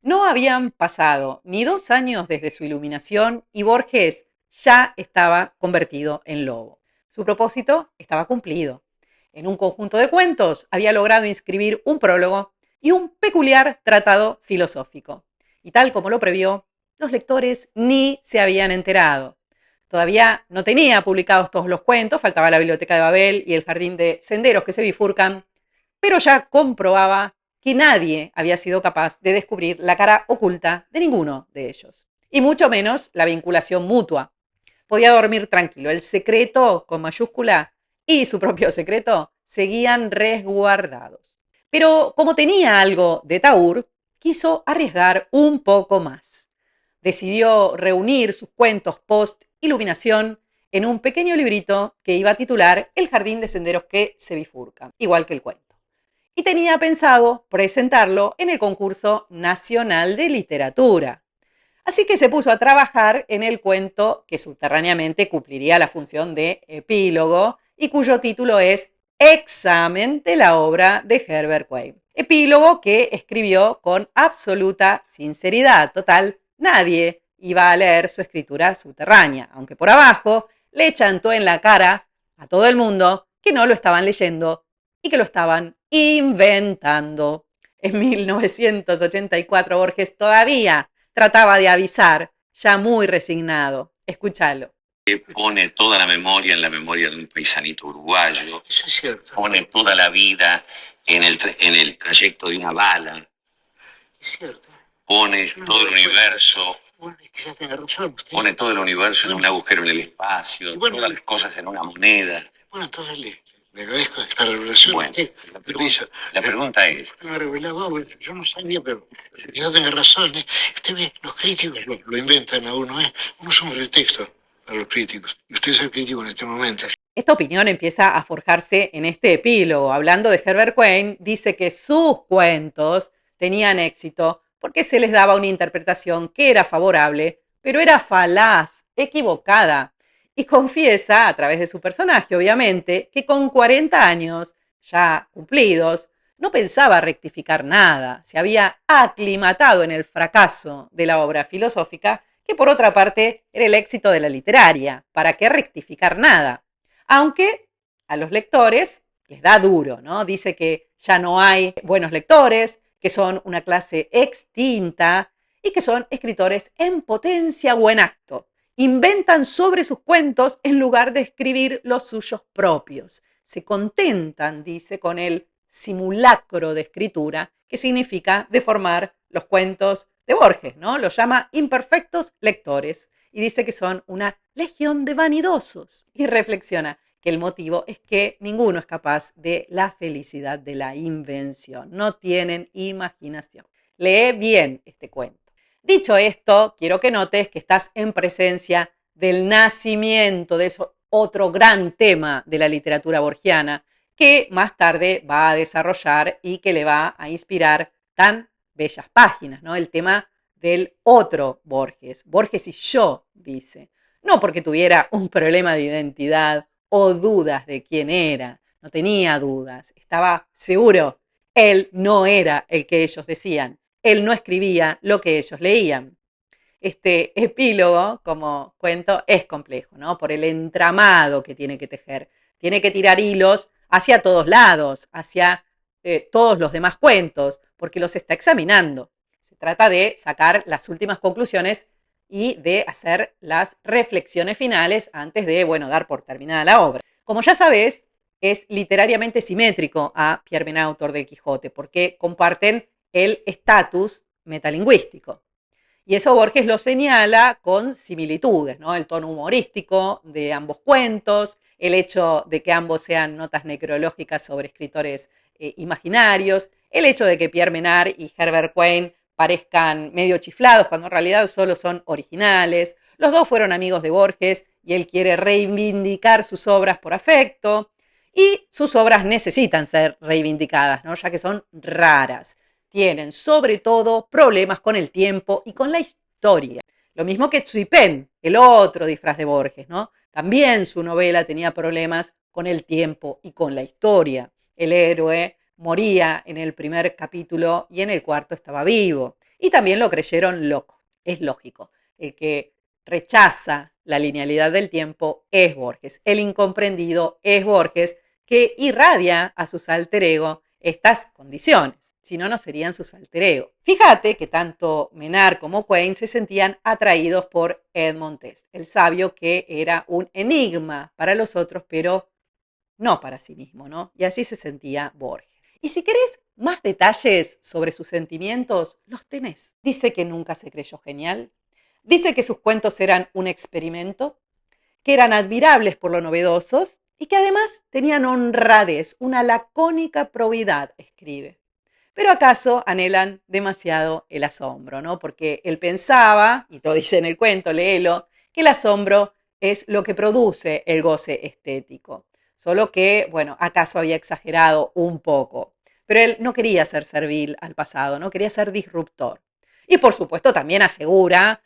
No habían pasado ni 2 años desde su iluminación y Borges ya estaba convertido en lobo. Su propósito estaba cumplido. En un conjunto de cuentos había logrado inscribir un prólogo y un peculiar tratado filosófico. Y tal como lo previó, los lectores ni se habían enterado. Todavía no tenía publicados todos los cuentos, faltaba la Biblioteca de Babel y el Jardín de Senderos que se bifurcan, pero ya comprobaba que nadie había sido capaz de descubrir la cara oculta de ninguno de ellos, y mucho menos la vinculación mutua. Podía dormir tranquilo, el secreto con mayúscula y su propio secreto seguían resguardados. Pero como tenía algo de Taur, quiso arriesgar un poco más. Decidió reunir sus cuentos post-iluminación en un pequeño librito que iba a titular El jardín de senderos que se bifurcan, igual que el cuento. Y tenía pensado presentarlo en el concurso nacional de literatura. Así que se puso a trabajar en el cuento que subterráneamente cumpliría la función de epílogo y cuyo título es Examen de la obra de Herbert Wayne. Epílogo que escribió con absoluta sinceridad. Total, nadie iba a leer su escritura subterránea, aunque por abajo le chantó en la cara a todo el mundo que no lo estaban leyendo y que lo estaban inventando. En 1984 Borges todavía trataba de avisar, ya muy resignado. Escúchalo. Pone toda la memoria de un paisanito uruguayo. Eso es cierto. Pone toda la vida en el trayecto de una bala. Es cierto. Pone todo el universo. Bueno, quizás tenga razón usted. Pone todo el universo en un agujero en el espacio. Y bueno, todas las cosas en una moneda. Bueno, entonces le agradezco esta revelación. Bueno, usted, la pregunta es... me ha revelado, bueno, yo no sabía, pero quizás tenga razón. Usted ve, los críticos lo inventan a uno. Uno es un pretexto a los críticos. Y usted es el crítico en este momento. Esta opinión empieza a forjarse en este epílogo. Hablando de Herbert Wayne, dice que sus cuentos tenían éxito porque se les daba una interpretación que era favorable, pero era falaz, equivocada. Y confiesa, a través de su personaje, obviamente, que con 40 años ya cumplidos, no pensaba rectificar nada. Se había aclimatado en el fracaso de la obra filosófica, que por otra parte era el éxito de la literaria. ¿Para qué rectificar nada? Aunque a los lectores les da duro, ¿no? Dice que ya no hay buenos lectores, que son una clase extinta y que son escritores en potencia o en acto. Inventan sobre sus cuentos en lugar de escribir los suyos propios. Se contentan, dice, con el simulacro de escritura, que significa deformar los cuentos de Borges, ¿no? Los llama imperfectos lectores y dice que son una legión de vanidosos. Y reflexiona que el motivo es que ninguno es capaz de la felicidad de la invención. No tienen imaginación. Lee bien este cuento. Dicho esto, quiero que notes que estás en presencia del nacimiento de eso, otro gran tema de la literatura borgiana, que más tarde va a desarrollar y que le va a inspirar tan bellas páginas, ¿no? El tema del otro Borges. Borges y yo, dice. No porque tuviera un problema de identidad o dudas de quién era. No tenía dudas. Estaba seguro. Él no era el que ellos decían. Él no escribía lo que ellos leían. Este epílogo, como cuento, es complejo, ¿no? Por el entramado que tiene que tejer. Tiene que tirar hilos hacia todos lados, hacia todos los demás cuentos, porque los está examinando. Se trata de sacar las últimas conclusiones y de hacer las reflexiones finales antes de, bueno, dar por terminada la obra. Como ya sabes, es literariamente simétrico a Pierre Benautor del Quijote, porque comparten el estatus metalingüístico. Y eso Borges lo señala con similitudes, ¿no? El tono humorístico de ambos cuentos, el hecho de que ambos sean notas necrológicas sobre escritores imaginarios, el hecho de que Pierre Menard y Herbert Wayne parezcan medio chiflados cuando en realidad solo son originales. Los dos fueron amigos de Borges y él quiere reivindicar sus obras por afecto y sus obras necesitan ser reivindicadas, ¿no? Ya que son raras. Tienen sobre todo problemas con el tiempo y con la historia. Lo mismo que Tsui Pen, el otro disfraz de Borges, ¿no? También su novela tenía problemas con el tiempo y con la historia. El héroe moría en el primer capítulo y en el cuarto estaba vivo. y también lo creyeron loco. Es lógico. El que rechaza la linealidad del tiempo es Borges. El incomprendido es Borges, que irradia a sus alter ego estas condiciones. Si no, no serían sus alter ego. Fíjate que tanto Menard como Quine se sentían atraídos por Edmond Test, el sabio que era un enigma para los otros, pero no para sí mismo, ¿no? Y así se sentía Borges. Y si querés más detalles sobre sus sentimientos, los tenés. Dice que nunca se creyó genial. Dice que sus cuentos eran un experimento, que eran admirables por lo novedosos y que además tenían honradez, una lacónica probidad, escribe. Pero acaso anhelan demasiado el asombro, ¿no? Porque él pensaba, y lo dice en el cuento, léelo, que el asombro es lo que produce el goce estético. Solo que, bueno, acaso había exagerado un poco. Pero él no quería ser servil al pasado, no quería ser disruptor. Y por supuesto también asegura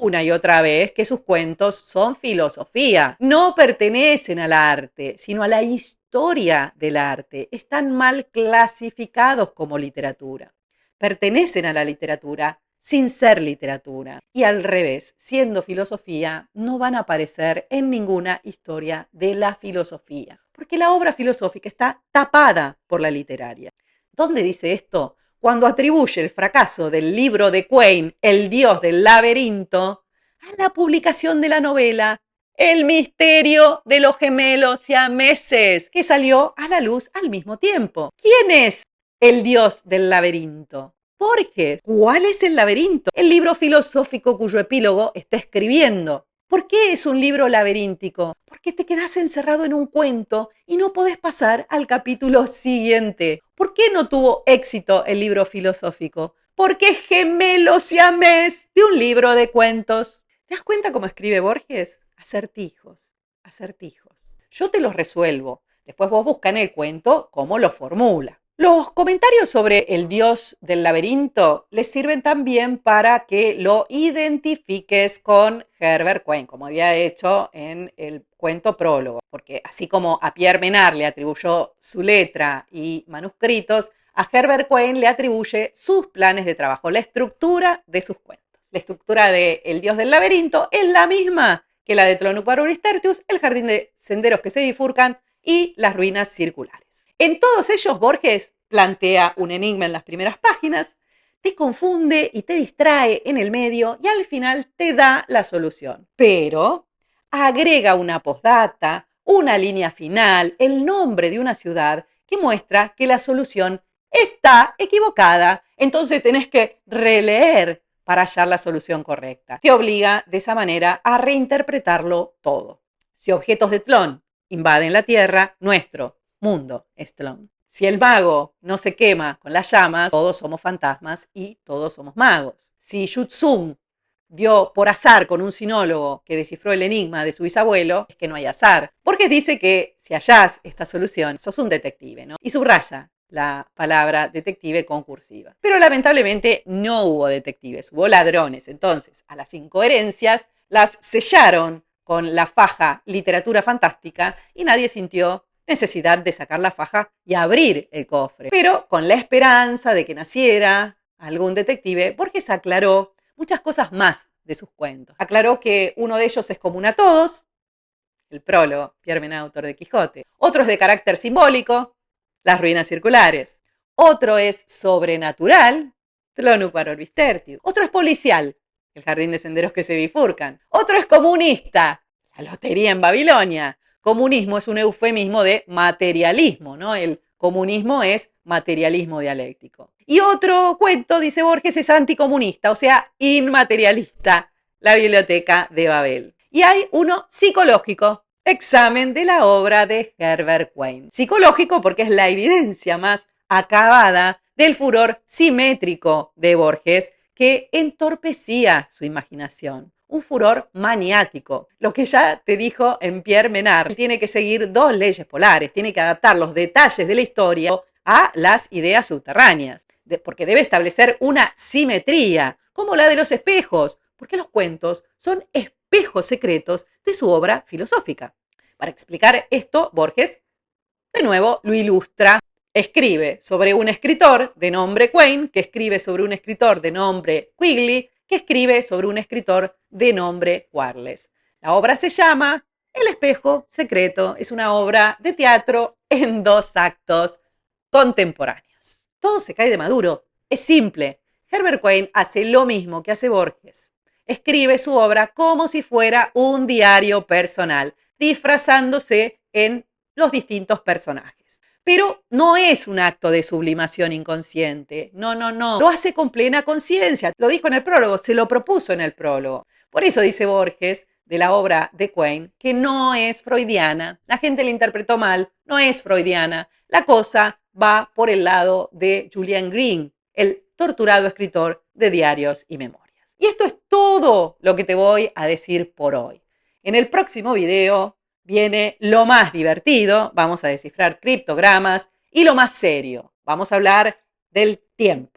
una y otra vez que sus cuentos son filosofía, no pertenecen al arte, sino a la historia del arte. Están mal clasificados como literatura. Pertenecen a la literatura sin ser literatura. Y al revés, siendo filosofía, no van a aparecer en ninguna historia de la filosofía, porque la obra filosófica está tapada por la literaria. ¿Dónde dice esto? Cuando atribuye el fracaso del libro de Quine, El dios del laberinto, a la publicación de la novela El misterio de los gemelos siameses, que salió a la luz al mismo tiempo. ¿Quién es el dios del laberinto? Borges. ¿Cuál es el laberinto? El libro filosófico cuyo epílogo está escribiendo. ¿Por qué es un libro laberíntico? Porque te quedás encerrado en un cuento y no podés pasar al capítulo siguiente. ¿Por qué no tuvo éxito el libro filosófico? Porque es gemelo siamés de un libro de cuentos. ¿Te das cuenta cómo escribe Borges? Acertijos, acertijos. Yo te los resuelvo. Después vos busca en el cuento cómo lo formula. Los comentarios sobre el dios del laberinto les sirven también para que lo identifiques con Herbert Quine, como había hecho en el cuento prólogo, porque así como a Pierre Menard le atribuyó su letra y manuscritos, a Herbert Quine le atribuye sus planes de trabajo, la estructura de sus cuentos. La estructura de El dios del laberinto es la misma que la de Tlönopa Tertius, El jardín de senderos que se bifurcan y Las ruinas circulares. En todos ellos, Borges plantea un enigma en las primeras páginas, te confunde y te distrae en el medio y al final te da la solución. Pero agrega una postdata, una línea final, el nombre de una ciudad que muestra que la solución está equivocada. Entonces tenés que releer para hallar la solución correcta. Te obliga de esa manera a reinterpretarlo todo. Si objetos de Tlön invaden la Tierra, nuestro mundo es Tlön. Si el mago no se quema con las llamas, todos somos fantasmas y todos somos magos. Si Yu Tsung dio por azar con un sinólogo que descifró el enigma de su bisabuelo, es que no hay azar. Porque dice que si hallás esta solución, sos un detective, ¿no? Y subraya la palabra detective con cursiva. Pero lamentablemente no hubo detectives, hubo ladrones. Entonces, a las incoherencias las sellaron con la faja literatura fantástica y nadie sintió necesidad de sacar la faja y abrir el cofre. Pero con la esperanza de que naciera algún detective, Borges aclaró muchas cosas más de sus cuentos. Aclaró que uno de ellos es común a todos, el prólogo, Pierre Menard, autor de Quijote. Otro es de carácter simbólico, Las ruinas circulares. Otro es sobrenatural, Tlönopa Tertius. Otro es policial, El jardín de senderos que se bifurcan. Otro es comunista, La lotería en Babilonia. Comunismo es un eufemismo de materialismo, ¿no? El comunismo es materialismo dialéctico. Y otro cuento, dice Borges, es anticomunista, o sea, inmaterialista, La biblioteca de Babel. Y hay uno psicológico, Examen de la obra de Herbert Quine. Psicológico porque es la evidencia más acabada del furor simétrico de Borges que entorpecía su imaginación. Un furor maniático. Lo que ya te dijo en Pierre Menard. Él tiene que seguir dos leyes polares, tiene que adaptar los detalles de la historia a las ideas subterráneas, porque debe establecer una simetría, como la de los espejos, porque los cuentos son espejos secretos de su obra filosófica. Para explicar esto, Borges, de nuevo, lo ilustra escribe sobre un escritor de nombre Quine, que escribe sobre un escritor de nombre Quigley, que escribe sobre un escritor de nombre Quarles. La obra se llama El espejo secreto. Es una obra de teatro en 2 actos contemporáneos. Todo se cae de maduro. Es simple. Herbert Quine hace lo mismo que hace Borges. Escribe su obra como si fuera un diario personal, disfrazándose en los distintos personajes. Pero no es un acto de sublimación inconsciente. No. Lo hace con plena conciencia. Lo dijo en el prólogo, se lo propuso en el prólogo. Por eso dice Borges de la obra de Quine que no es freudiana. La gente la interpretó mal, no es freudiana. La cosa va por el lado de Julian Greene, el torturado escritor de diarios y memorias. Y esto es todo lo que te voy a decir por hoy. En el próximo video viene lo más divertido, vamos a descifrar criptogramas, y lo más serio, vamos a hablar del tiempo.